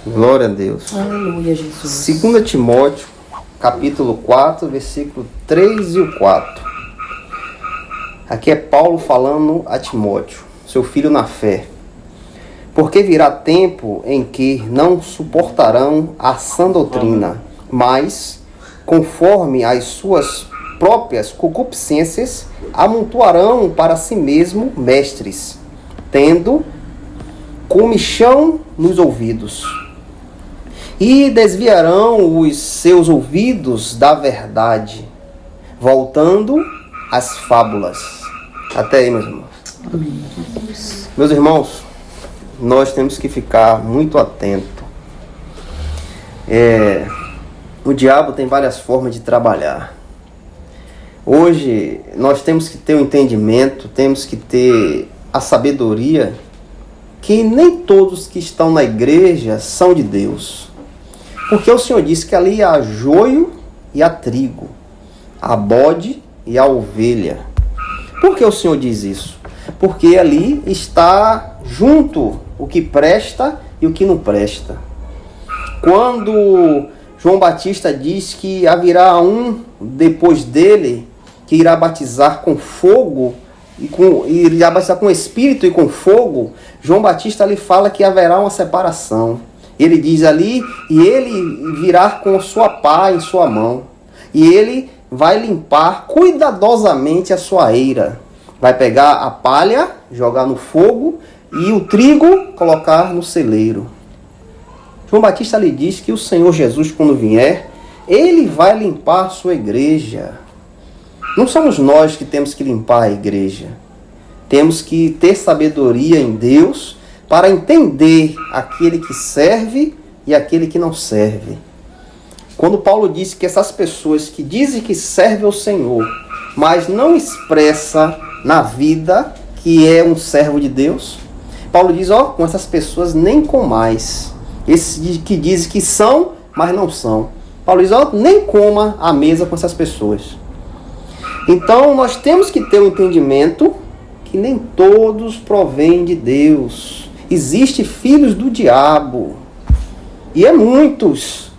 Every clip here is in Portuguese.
Glória a Deus. Aleluia, Jesus. 2 Timóteo, capítulo 4, versículo 3 e o 4. Aqui é Paulo falando a Timóteo, seu filho na fé. Porque virá tempo em que não suportarão a sã doutrina, mas, conforme as suas próprias concupiscências, amontoarão para si mesmo mestres, tendo comichão nos ouvidos. E desviarão os seus ouvidos da verdade, voltando às fábulas. Até aí, meus irmãos. Amém, Jesus. Meus irmãos, nós temos que ficar muito atentos. O diabo tem várias formas de trabalhar. Hoje, nós temos que ter o entendimento, temos que ter a sabedoria que nem todos que estão na igreja são de Deus. Porque o Senhor disse que ali há joio e há trigo, há bode e há ovelha. Por que o Senhor diz isso? Porque ali está junto o que presta e o que não presta. Quando João Batista diz que haverá um depois dele que irá batizar com fogo, irá batizar com espírito e com fogo, João Batista ali fala que haverá uma separação. Ele diz ali, e ele virá com sua pá em sua mão, e ele vai limpar cuidadosamente a sua eira. Vai pegar a palha, jogar no fogo, e o trigo colocar no celeiro. João Batista lhe diz que o Senhor Jesus, quando vier, ele vai limpar a sua igreja. Não somos nós que temos que limpar a igreja. Temos que ter sabedoria em Deus para entender aquele que serve e aquele que não serve. Quando Paulo disse que essas pessoas que dizem que servem ao Senhor, mas não expressa na vida que é um servo de Deus, Paulo diz, com essas pessoas nem com mais. Esses que dizem que são, mas não são. Paulo diz, nem coma à mesa com essas pessoas. Então, nós temos que ter o entendimento que nem todos provêm de Deus. Existem filhos do diabo. E é muitos.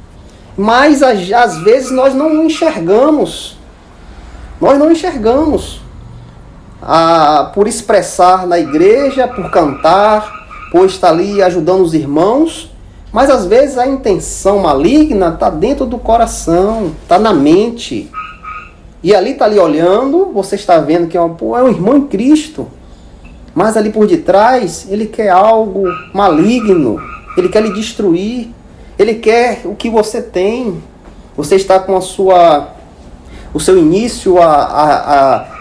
Mas, às vezes, nós não enxergamos. Nós não enxergamos. Por expressar na igreja, por cantar, por estar ali ajudando os irmãos. Mas, às vezes, a intenção maligna está dentro do coração, está na mente. E ali está ali olhando, você está vendo que é um irmão em Cristo. Mas ali por detrás, ele quer algo maligno. Ele quer lhe destruir. Ele quer o que você tem. Você está com o seu início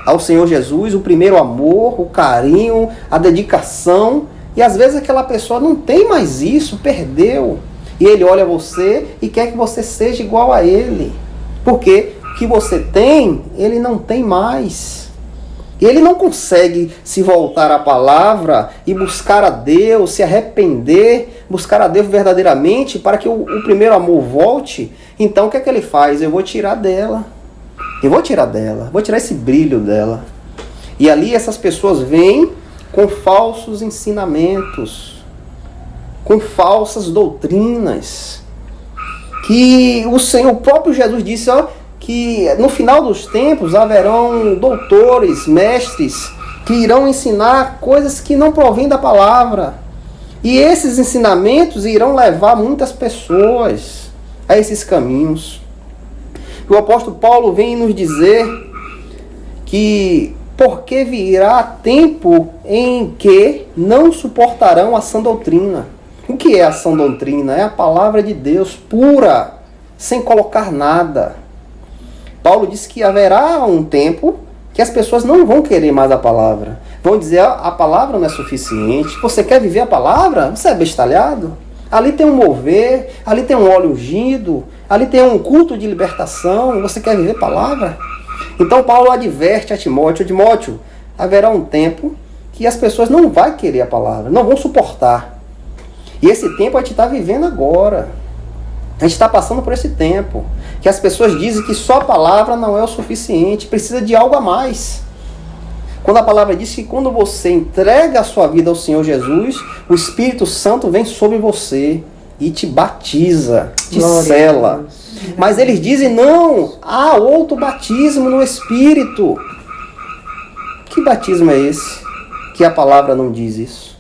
ao Senhor Jesus, o primeiro amor, o carinho, a dedicação. E às vezes aquela pessoa não tem mais isso, perdeu. E ele olha você e quer que você seja igual a ele. Porque o que você tem, ele não tem mais. E ele não consegue se voltar à palavra e buscar a Deus, se arrepender, buscar a Deus verdadeiramente para que o primeiro amor volte. Então o que é que ele faz? Eu vou tirar dela. Vou tirar esse brilho dela. E ali essas pessoas vêm com falsos ensinamentos, com falsas doutrinas. Que o próprio Jesus disse, que no final dos tempos haverão doutores, mestres, que irão ensinar coisas que não provêm da palavra. E esses ensinamentos irão levar muitas pessoas a esses caminhos. O apóstolo Paulo vem nos dizer que porque virá tempo em que não suportarão a sã doutrina. O que é a sã doutrina? É a palavra de Deus pura, sem colocar nada. Paulo disse que haverá um tempo que as pessoas não vão querer mais a palavra. Vão dizer, a palavra não é suficiente. Você quer viver a palavra? Você é bestalhado? Ali tem um mover, ali tem um óleo ungido, ali tem um culto de libertação. Você quer viver a palavra? Então Paulo adverte a Timóteo, Timóteo, haverá um tempo que as pessoas não vão querer a palavra, não vão suportar. E esse tempo a gente está vivendo agora. A gente está passando por esse tempo, que as pessoas dizem que só a palavra não é o suficiente, precisa de algo a mais. Quando a palavra diz que quando você entrega a sua vida ao Senhor Jesus, o Espírito Santo vem sobre você. e te batiza, te Glória a sela. Deus. Mas eles dizem, não, há outro batismo no Espírito. Que batismo é esse? Que a palavra não diz isso.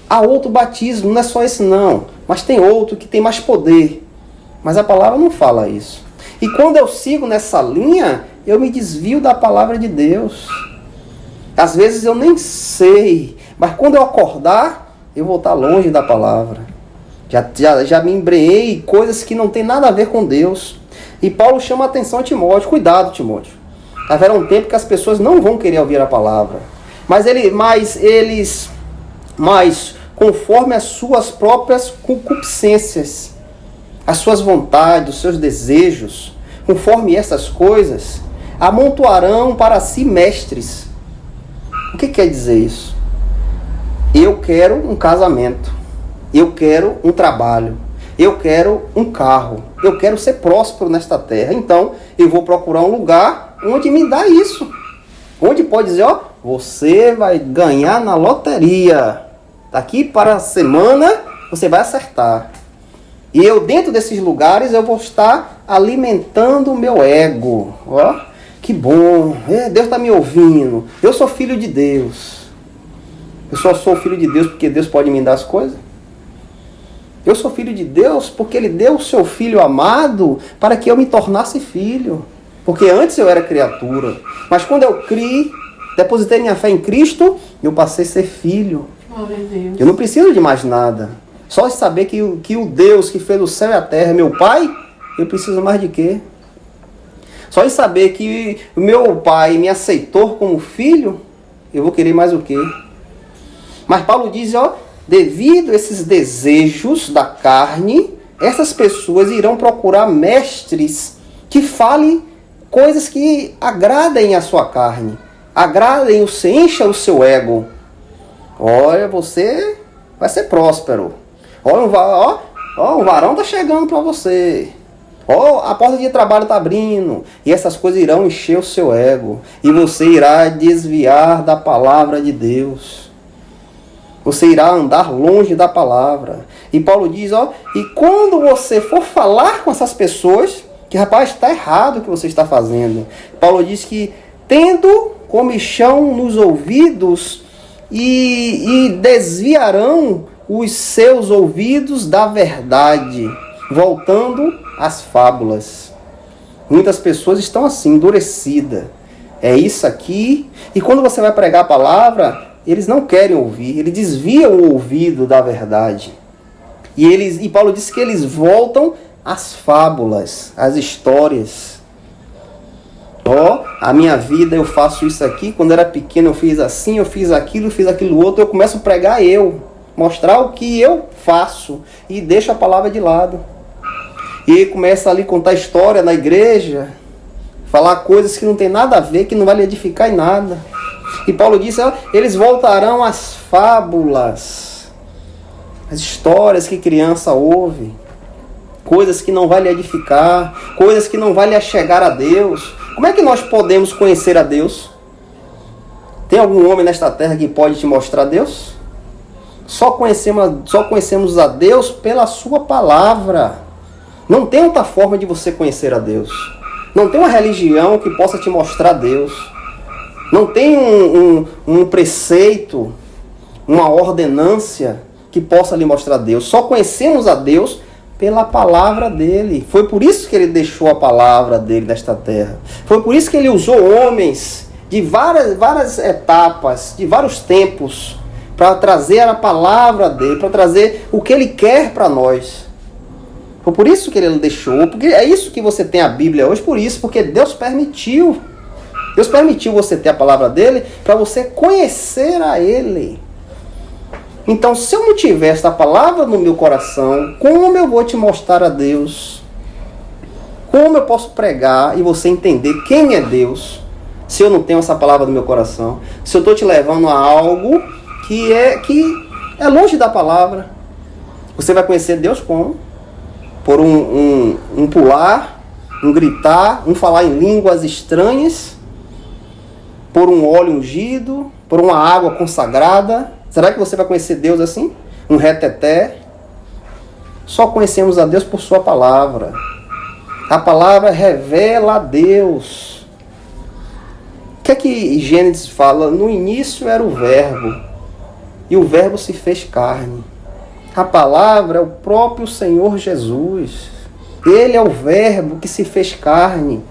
Há outro batismo, não é só esse não, mas tem outro que tem mais poder. Mas a palavra não fala isso. E quando eu sigo nessa linha, eu me desvio da palavra de Deus. Às vezes eu nem sei, mas quando eu acordar, eu vou estar longe da palavra. Já me embrenhei em coisas que não tem nada a ver com Deus. E Paulo chama a atenção a Timóteo. Cuidado, Timóteo. Haverá um tempo que as pessoas não vão querer ouvir a palavra. Mas conforme as suas próprias concupiscências, as suas vontades, os seus desejos, conforme essas coisas, amontoarão para si mestres. O que quer dizer isso? Eu quero um casamento. Eu quero um trabalho. Eu quero um carro. Eu quero ser próspero nesta terra. Então, eu vou procurar um lugar onde me dá isso. Onde pode dizer, ó, você vai ganhar na loteria. Daqui para a semana, você vai acertar. E eu, dentro desses lugares, eu vou estar alimentando o meu ego. Ó, que bom. Deus está me ouvindo. Eu sou filho de Deus. Eu só sou filho de Deus porque Deus pode me dar as coisas. Eu sou filho de Deus porque Ele deu o seu Filho amado para que eu me tornasse filho. Porque antes eu era criatura. Mas quando eu criei, depositei minha fé em Cristo, eu passei a ser filho. Eu não preciso de mais nada. Só de saber que o Deus que fez o céu e a terra é meu Pai, eu preciso mais de quê? Só de saber que o meu Pai me aceitou como filho, eu vou querer mais o quê? Mas Paulo diz, ó, devido a esses desejos da carne, essas pessoas irão procurar mestres que falem coisas que agradem a sua carne, agradem, encha o seu ego. Olha, você vai ser próspero. Olha, o varão está chegando para você. Ó, a porta de trabalho está abrindo. E essas coisas irão encher o seu ego. E você irá desviar da palavra de Deus. Você irá andar longe da palavra. E Paulo diz, ó, e quando você for falar com essas pessoas, que rapaz, está errado o que você está fazendo. Paulo diz que tendo comichão nos ouvidos e desviarão os seus ouvidos da verdade, voltando às fábulas. Muitas pessoas estão assim, endurecidas. É isso aqui. E quando você vai pregar a palavra, eles não querem ouvir. Eles desviam o ouvido da verdade. E Paulo disse que eles voltam às fábulas, às histórias. Ó, a minha vida, eu faço isso aqui. Quando era pequeno eu fiz assim, eu fiz aquilo outro. Eu começo a pregar mostrar o que eu faço e deixo a palavra de lado. E começa ali a contar história na igreja, falar coisas que não tem nada a ver, que não vai lhe edificar em nada. E Paulo disse, ó, eles voltarão às fábulas, as histórias que criança ouve, coisas que não vai lhe edificar, coisas que não vai lhe achegar a Deus. Como é que nós podemos conhecer a Deus? Tem algum homem nesta terra que pode te mostrar Deus? Só conhecemos a Deus pela sua palavra. Não tem outra forma de você conhecer a Deus. Não tem uma religião que possa te mostrar Deus. Não tem um preceito, uma ordenância que possa lhe mostrar Deus. Só conhecemos a Deus pela palavra dele. Foi por isso que ele deixou a palavra dele nesta terra. Foi por isso que ele usou homens de várias etapas, de vários tempos, para trazer a palavra dele, para trazer o que ele quer para nós. Foi por isso que ele deixou, porque é isso que você tem a Bíblia hoje, por isso, porque Deus permitiu. Deus permitiu você ter a palavra dele para você conhecer a ele. Então, se eu não tiver esta palavra no meu coração, como eu vou te mostrar a Deus? Como eu posso pregar e você entender quem é Deus, se eu não tenho essa palavra no meu coração? Se eu estou te levando a algo que é longe da palavra. Você vai conhecer Deus como? Por um pular, um gritar, um falar em línguas estranhas, por um óleo ungido, por uma água consagrada. Será que você vai conhecer Deus assim? Um reteté? só conhecemos a Deus por sua palavra. A palavra revela a Deus. O que é que Gênesis fala? No início era o verbo, e o verbo se fez carne. A palavra é o próprio Senhor Jesus. Ele é o verbo que se fez carne.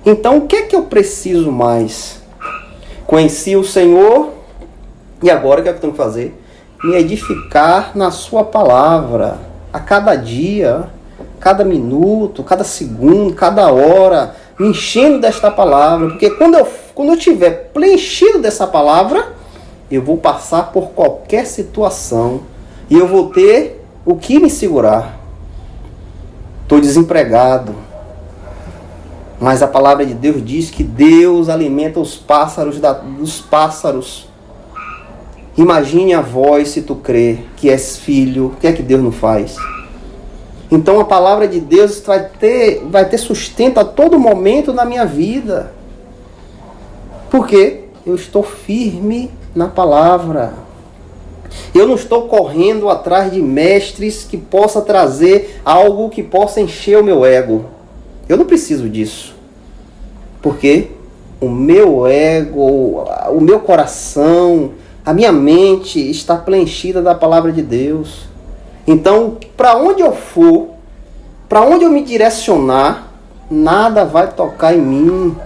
Então, o que é que eu preciso mais? Conheci o Senhor, e agora o que é que eu tenho que fazer? Me edificar na sua palavra. A cada dia, cada minuto, cada segundo, cada hora, me enchendo desta palavra. Porque quando eu estiver preenchido dessa palavra, eu vou passar por qualquer situação. E eu vou ter o que me segurar. Estou desempregado. Mas a palavra de Deus diz que Deus alimenta os pássaros dos pássaros. Imagine a voz se tu crê que és filho. O que é que Deus não faz? Então a palavra de Deus vai ter sustento a todo momento na minha vida. Porque eu estou firme na palavra. Eu não estou correndo atrás de mestres que possa trazer algo que possa encher o meu ego. Eu não preciso disso. Porque o meu ego, o meu coração, a minha mente está preenchida da palavra de Deus. Então, para onde eu for, para onde eu me direcionar, nada vai tocar em mim.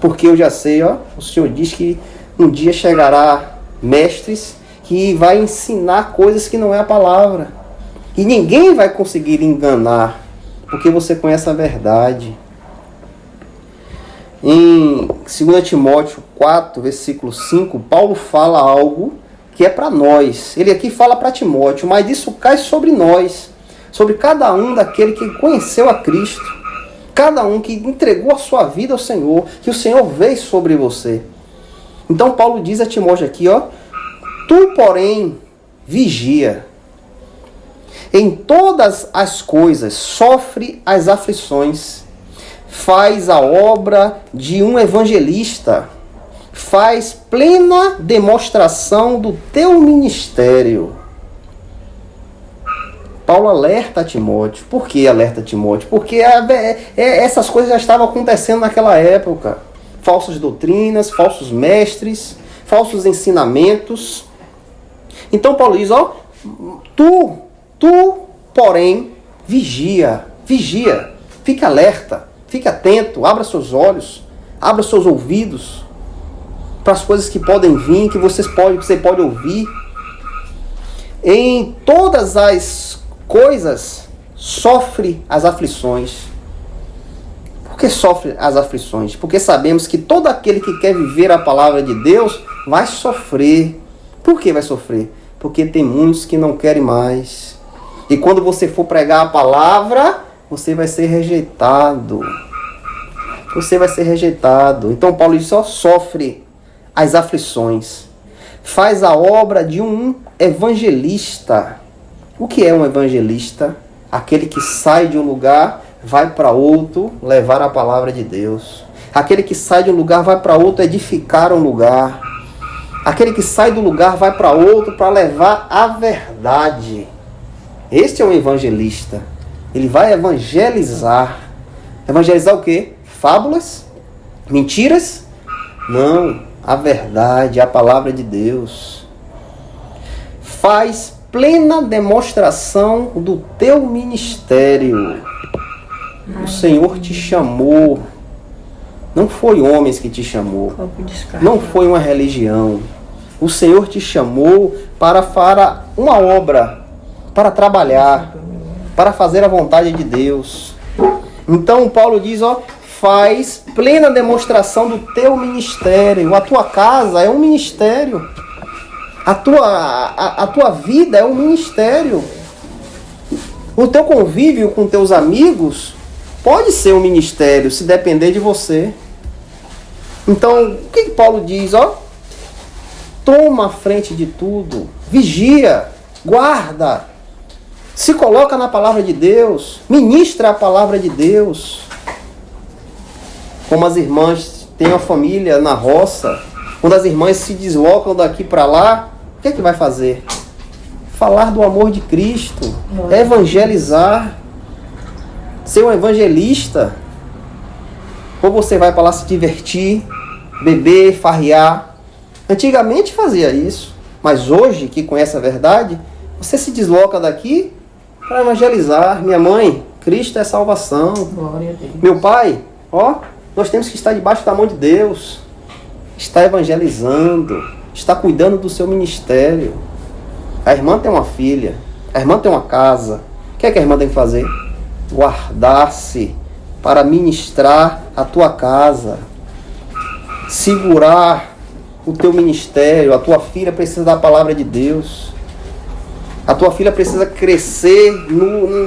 Porque eu já sei, o Senhor diz que um dia chegará mestres que vai ensinar coisas que não é a palavra. E ninguém vai conseguir enganar, porque você conhece a verdade. Em 2 Timóteo 4, versículo 5, Paulo fala algo que é para nós. Ele aqui fala para Timóteo, mas isso cai sobre nós, sobre cada um daquele que conheceu a Cristo, cada um que entregou a sua vida ao Senhor, que o Senhor veio sobre você. Então Paulo diz a Timóteo aqui, tu, porém, vigia. Em todas as coisas sofre as aflições. Faz a obra de um evangelista. Faz plena demonstração do teu ministério. Paulo alerta a Timóteo. Por que alerta a Timóteo? Porque essas coisas já estavam acontecendo naquela época. Falsas doutrinas, falsos mestres, falsos ensinamentos. Então Paulo diz, tu, porém, vigia, fique alerta, fique atento, abra seus olhos, abra seus ouvidos para as coisas que podem vir, que você pode ouvir. Em todas as coisas sofre as aflições. Por que sofre as aflições? Porque sabemos que todo aquele que quer viver a palavra de Deus vai sofrer. Por que vai sofrer? Porque tem muitos que não querem mais. E quando você for pregar a palavra, você vai ser rejeitado. Você vai ser rejeitado. Então Paulo diz, sofre as aflições. Faz a obra de um evangelista. O que é um evangelista? Aquele que sai de um lugar, vai para outro, levar a palavra de Deus. Aquele que sai de um lugar, vai para outro, edificar um lugar. Aquele que sai do lugar, vai para outro, para levar a verdade. Este é um evangelista. Ele vai evangelizar. Evangelizar o quê? Fábulas? Mentiras? Não. A verdade, a palavra de Deus. Faz plena demonstração do teu ministério. O Senhor te chamou. Não foi homens que te chamou. Não foi uma religião. O Senhor te chamou para uma obra, para trabalhar, para fazer a vontade de Deus. Então Paulo diz, faz plena demonstração do teu ministério. A tua casa é um ministério. A tua vida é um ministério. O teu convívio com teus amigos pode ser um ministério, se depender de você. Então, o que Paulo diz? Toma a frente de tudo. Vigia. Guarda. Se coloca na palavra de Deus. Ministra a palavra de Deus. Como as irmãs têm a família na roça, quando as irmãs se deslocam daqui para lá, o que é que vai fazer? falar do amor de Cristo, evangelizar, ser um evangelista. Ou você vai para lá se divertir, beber, farrear. Antigamente fazia isso, mas hoje, que conhece a verdade, você se desloca daqui para evangelizar. Minha mãe, Cristo é salvação. Glória a Deus. Meu pai, ó, nós temos que estar debaixo da mão de Deus. Está evangelizando, está cuidando do seu ministério. A irmã tem uma filha, a irmã tem uma casa. O que é que a irmã tem que fazer? Guardar-se para ministrar a tua casa. Segurar o teu ministério. A tua filha precisa da palavra de Deus. A tua filha precisa crescer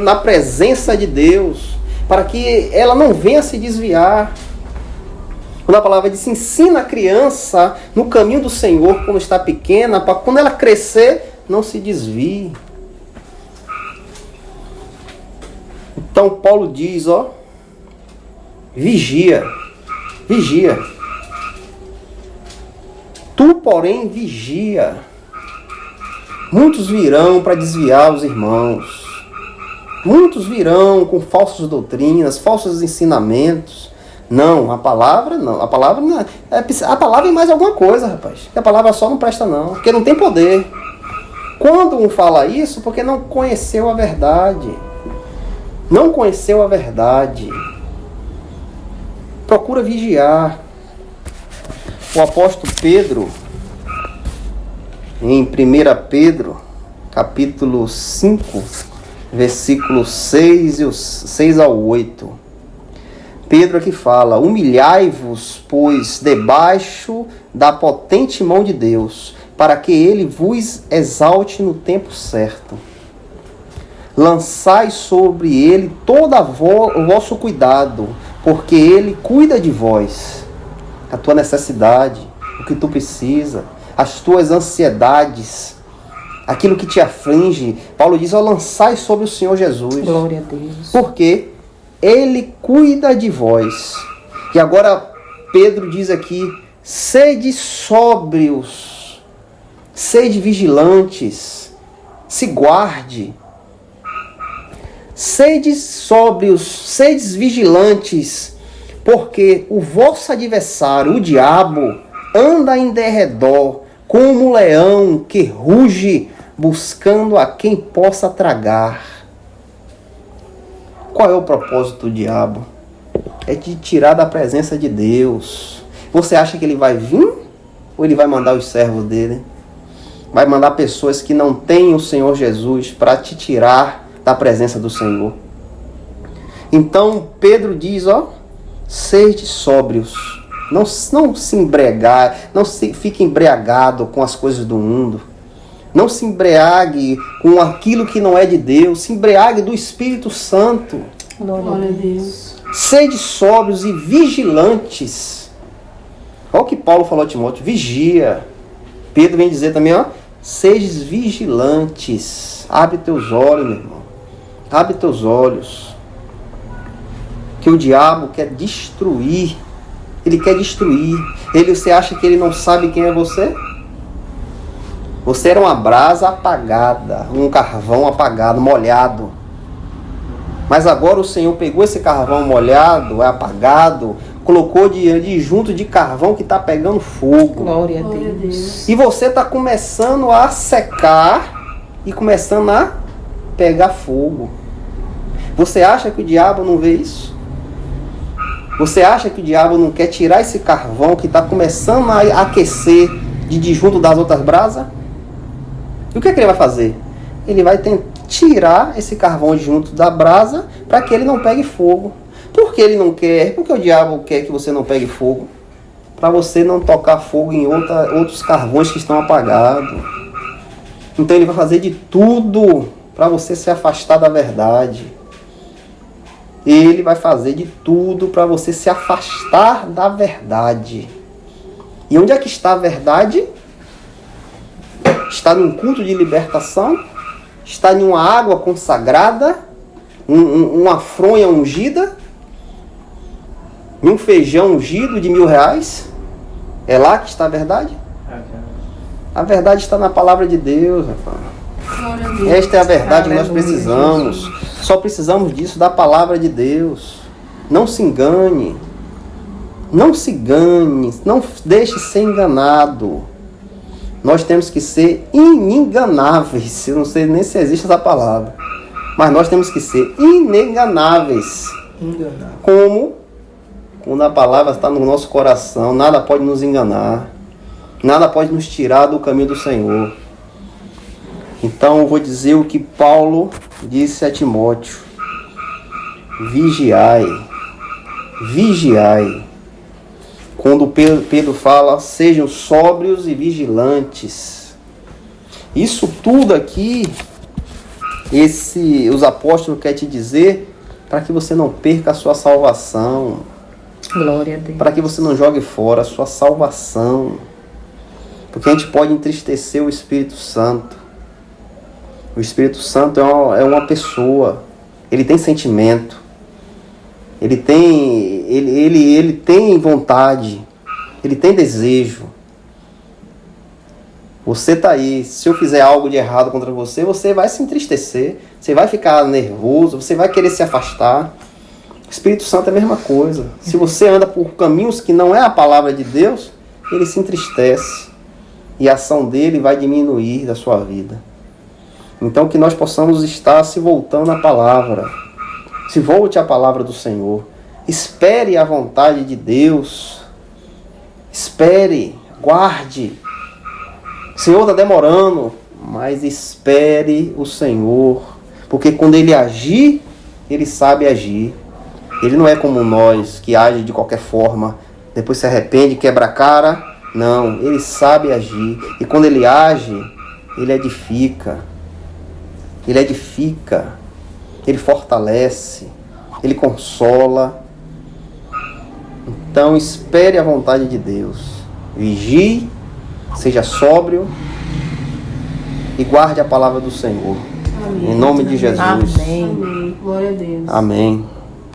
na presença de Deus, para que ela não venha se desviar. Quando a palavra diz, ensina a criança no caminho do Senhor quando está pequena, para quando ela crescer, não se desvie. Então Paulo diz, ó, vigia, vigia. Tu, porém, vigia. Muitos virão para desviar os irmãos. Muitos virão com falsas doutrinas, falsos ensinamentos. Não, a palavra não. A palavra não a palavra é mais alguma coisa, rapaz. A palavra só não presta não, porque não tem poder. Quando um fala isso, porque não conheceu a verdade. Não conheceu a verdade. Procura vigiar. O apóstolo Pedro, em 1 Pedro, capítulo 5, versículos 6 ao 8. Pedro aqui fala, humilhai-vos, pois, debaixo da potente mão de Deus, para que ele vos exalte no tempo certo. Lançai sobre ele todo o vosso cuidado, porque ele cuida de vós. A tua necessidade, o que tu precisa, as tuas ansiedades, aquilo que te aflige. Paulo diz, lançai sobre o Senhor Jesus. Glória a Deus. Porque ele cuida de vós. E agora Pedro diz aqui, sede sóbrios, sede vigilantes, se guarde. Sede sóbrios, sedes vigilantes, porque o vosso adversário, o diabo, anda em derredor, como um leão que ruge, buscando a quem possa tragar. Qual é o propósito do diabo? É te tirar da presença de Deus. Você acha que ele vai vir? Ou ele vai mandar os servos dele? Vai mandar pessoas que não têm o Senhor Jesus para te tirar da presença do Senhor. Então Pedro diz, sede sóbrios. Não se embriagar, não fique embriagado com as coisas do mundo. Não se embriague com aquilo que não é de Deus. Se embriague do Espírito Santo. Glória a Deus. Sede sóbrios e vigilantes. Olha o que Paulo falou a Timóteo. Vigia. Pedro vem dizer também, sedes vigilantes. Abre teus olhos, meu irmão. Abre teus olhos. Que o diabo quer destruir. Ele quer destruir. Você acha que ele não sabe quem é você? Você era uma brasa apagada, um carvão apagado, molhado. Mas agora o Senhor pegou esse carvão molhado, apagado, colocou junto de carvão que está pegando fogo. Glória a Deus. E você está começando a secar e começando a pegar fogo. Você acha que o diabo não vê isso? Você acha que o diabo não quer tirar esse carvão que está começando a aquecer de junto das outras brasas? E o que é que ele vai fazer? Ele vai tirar esse carvão de junto da brasa para que ele não pegue fogo. Por que ele não quer? Porque o diabo quer que você não pegue fogo. Para você não tocar fogo em outros carvões que estão apagados. Então ele vai fazer de tudo para você se afastar da verdade. Ele vai fazer de tudo para você se afastar da verdade. E onde é que está a verdade? Está num culto de libertação? Está em uma água consagrada? Uma fronha ungida? Em um feijão ungido de R$1.000? É lá que está a verdade? A verdade está na palavra de Deus, rapaz. Glória a Deus. Esta é a verdade que nós Aleluia, precisamos. Só precisamos disso, da palavra de Deus. Não se engane. Não se engane. Não deixe ser enganado. Nós temos que ser ininganáveis. Eu não sei nem se existe essa palavra. Mas nós temos que ser ineganáveis. Enganar. Como? Quando a palavra está no nosso coração, nada pode nos enganar. Nada pode nos tirar do caminho do Senhor. Então eu vou dizer o que Paulo disse a Timóteo. Vigiai. Vigiai. Quando Pedro fala, sejam sóbrios e vigilantes. Isso tudo aqui, os apóstolos querem te dizer para que você não perca a sua salvação. Glória a Deus. Para que você não jogue fora a sua salvação. Porque a gente pode entristecer o Espírito Santo. O Espírito Santo é uma pessoa. Ele tem sentimento. Ele tem vontade. Ele tem desejo. Você está aí. Se eu fizer algo de errado contra você, você vai se entristecer. Você vai ficar nervoso. Você vai querer se afastar. O Espírito Santo é a mesma coisa. Se você anda por caminhos que não é a palavra de Deus, ele se entristece. E a ação dele vai diminuir da sua vida. Então que nós possamos estar se voltando à palavra. Se volte à palavra do Senhor. Espere a vontade de Deus. Espere, guarde. O Senhor está demorando, mas espere o Senhor. Porque quando ele agir, ele sabe agir. Ele não é como nós, que age de qualquer forma, depois se arrepende, quebra a cara. Não, ele sabe agir. E quando ele age, ele edifica. Ele edifica. Ele fortalece. Ele consola. Então espere a vontade de Deus. Vigie, seja sóbrio e guarde a palavra do Senhor. Amém. Em nome de Jesus. Amém. Amém. Glória a Deus. Amém.